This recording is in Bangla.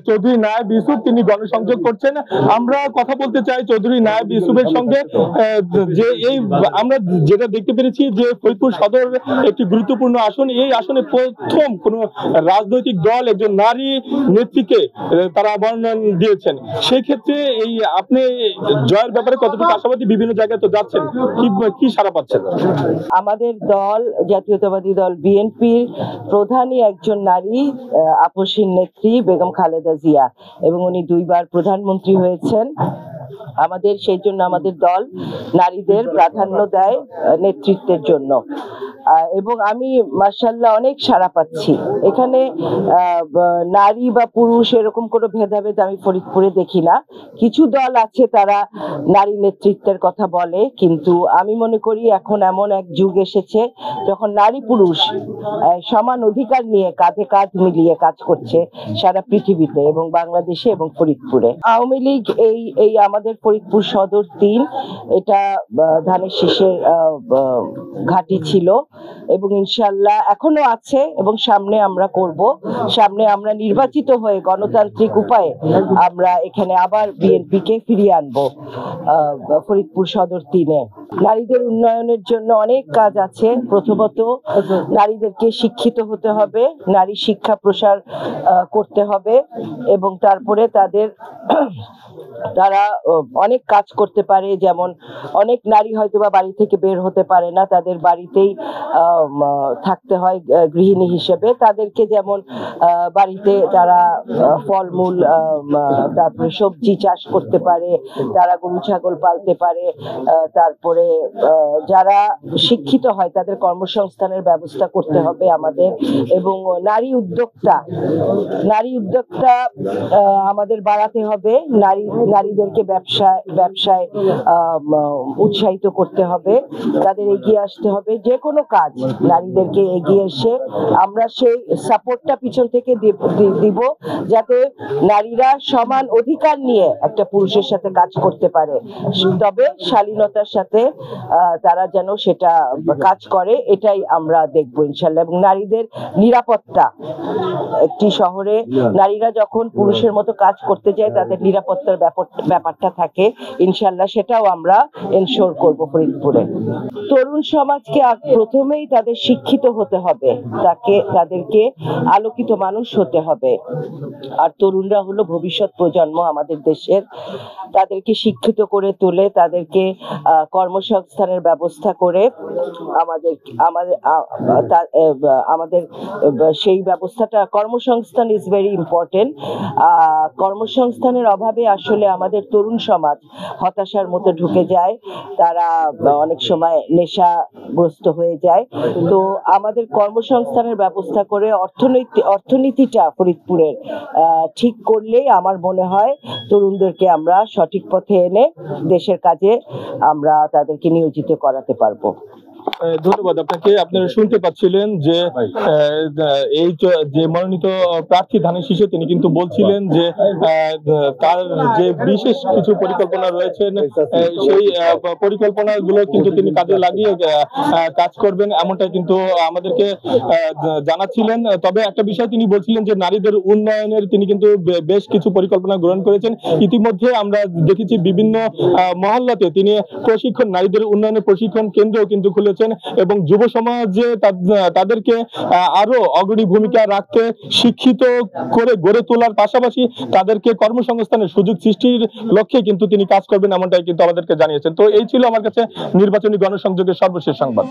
চৌধুরী নায়েব ইউসুফ তিনি গণসংযোগ করছেন। আমরা কথা বলতে চাই চৌধুরী নায়েব ইউসুফের সঙ্গে, যে এই আমরা যেটা দেখতে পেরেছি যে ফরিদপুর সদর একটি গুরুত্বপূর্ণ আসন, এই আসনে প্রথম কোন রাজনৈতিক দল একজন নারী নেত্রীকে তারা মনোনয়ন দিয়েছেন। সেই ক্ষেত্রে এই আপনি জয়ের ব্যাপারে কতটুকু আশাবাদী? বিভিন্ন জায়গায় তো যাচ্ছেন, কি সাড়া পাচ্ছেন? আমাদের দল জাতীয়তাবাদী দল বিএনপির প্রধানই একজন নারী, আপসীন নেত্রী বেগম খালেদা জিয়া, এবং উনি 2 বার প্রধানমন্ত্রী হয়েছেন। সেই জন্য আমাদের দল নারীদের প্রাধান্য দেয় নেতৃত্বের জন্য, এবং আমি মাশাআল্লাহ অনেক সাড়া পাচ্ছি। এখানে নারী বা পুরুষ এরকম কোনো ভেদাভেদ আমি ফরিদপুরে দেখি না। কিছু দল আছে তারা নারী নেতৃত্বের কথা বলে, কিন্তু আমি মনে করি এখন এমন এক যুগ এসেছে যখন নারী পুরুষ সমান অধিকার নিয়ে কাঁধে কাঁধ মিলিয়ে কাজ করছে সারা পৃথিবীতে, এবং বাংলাদেশে এবং ফরিদপুরে। আওয়ামী লীগ এই আমাদের ফরিদপুর সদর 3 এটা ধানের শীষের ঘাঁটি ছিল, এবং ইনশাআল্লাহ এখনো আছে, এবং সামনে আমরা করব। সামনে আমরা নির্বাচিত হয়ে গণতান্ত্রিক উপায়ে আমরা এখানে আবার বিএনপি কে ফিরিয়ে আনবো ফরিদপুর সদর 3-এ। নারীদের উন্নয়নের জন্য অনেক কাজ আছে। প্রথমত নারীদেরকে শিক্ষিত হতে হবে, নারী শিক্ষা প্রসার করতে হবে, এবং তারপরে তারা অনেক কাজ করতে পারে। যেমন অনেক নারী হয়তোবা বাড়ি থেকে বের হতে পারে না, তাদের বাড়িতেই থাকতে হয় গৃহিণী হিসেবে। তাদেরকে যেমন বাড়িতে তারা ফলমূল, তারপরে সবজি চাষ করতে পারে, তারা গরু ছাগল পালতে পারে। তারপরে যারা শিক্ষিত হয় তাদের কর্মসংস্থানের ব্যবস্থা করতে হবে আমাদের, এবং নারী উদ্যোক্তা আমাদের বাড়াতে হবে। নারীদেরকে ব্যবসায় উৎসাহিত করতে হবে, তাদের এগিয়ে আসতে হবে। যে কোনো কাজ নারীদেরকে এগিয়ে এসে আমরা সেই সাপোর্টটা পিছন থেকে দিব, যাতে নারীরা সমান অধিকার নিয়ে একটা পুরুষের সাথে কাজ করতে পারে, তবে শালীনতার সাথে তারা যেন সেটা কাজ করে, এটাই আমরা দেখবো ইনশাল্লাহ। এবং নারীদের নিরাপত্তা, একটি শহরে নারীরা যখন পুরুষের মতো কাজ করতে যায় তাদের নিরাপত্তার ব্যাপারটা থাকে, ইনশাল্লাহ সেটাও আমরা এনশোর করব ফরিদপুরে। তরুণ সমাজকে প্রথমেই তাদের শিক্ষিত হতে হবে, তাদেরকে আলোকিত মানুষ হতে হবে। আর তরুণরা হলো ভবিষ্যৎ প্রজন্ম আমাদের দেশের। তাদেরকে শিক্ষিত করে তুলে তাদেরকে কর্মসংস্থানের ব্যবস্থা করে আমাদের সেই ব্যবস্থাটা, কর্মসংস্থান ইজ ভেরি ইম্পর্টেন্ট। কর্মসংস্থানের অভাবে আসলে আমাদের তরুণ সমাজ হতাশার মধ্যে ঢুকে যায়, তারা অনেক সময় নেশাগ্রস্ত হয়ে যায়। তো আমাদের কর্মসংস্থানের ব্যবস্থা করে অর্থনীতিটা ফরিদপুরের ঠিক করলেই আমার মনে হয় তরুণদেরকে আমরা সঠিক পথে এনে দেশের কাজে আমরা তাদেরকে নিয়োজিত করাতে পারবো। ধন্যবাদ আপনাকে। আপনারা শুনতে পাচ্ছিলেন যে এই যে মনোনীত প্রার্থী ধানের শীষে তিনি কিন্তু বলছিলেন যে তার যে বিশেষ কিছু পরিকল্পনা রয়েছেন, সেই পরিকল্পনাগুলো কিন্তু তিনি কাজে লাগিয়ে কাজ করবেন, এমনটাই কিন্তু আমাদেরকে জানাচ্ছিলেন। তবে একটা বিষয় তিনি বলছিলেন যে নারীদের উন্নয়নের তিনি কিন্তু বেশ কিছু পরিকল্পনা গ্রহণ করেছেন। ইতিমধ্যে আমরা দেখেছি বিভিন্ন মহল্লাতে তিনি নারীদের উন্নয়নের প্রশিক্ষণ কেন্দ্র কিন্তু খুলেছেন, এবং যুব সমাজে তাদেরকে আরো অগ্রণী ভূমিকা রাখতে শিক্ষিত করে গড়ে তোলার পাশাপাশি তাদেরকে কর্মসংস্থানের সুযোগ সৃষ্টির লক্ষ্যে কিন্তু তিনি কাজ করবেন, এমনটাই কিন্তু আমাদেরকে জানিয়েছেন। তো এই ছিল আমার কাছে নির্বাচনী গণসংযোগের সর্বশেষ সংবাদ।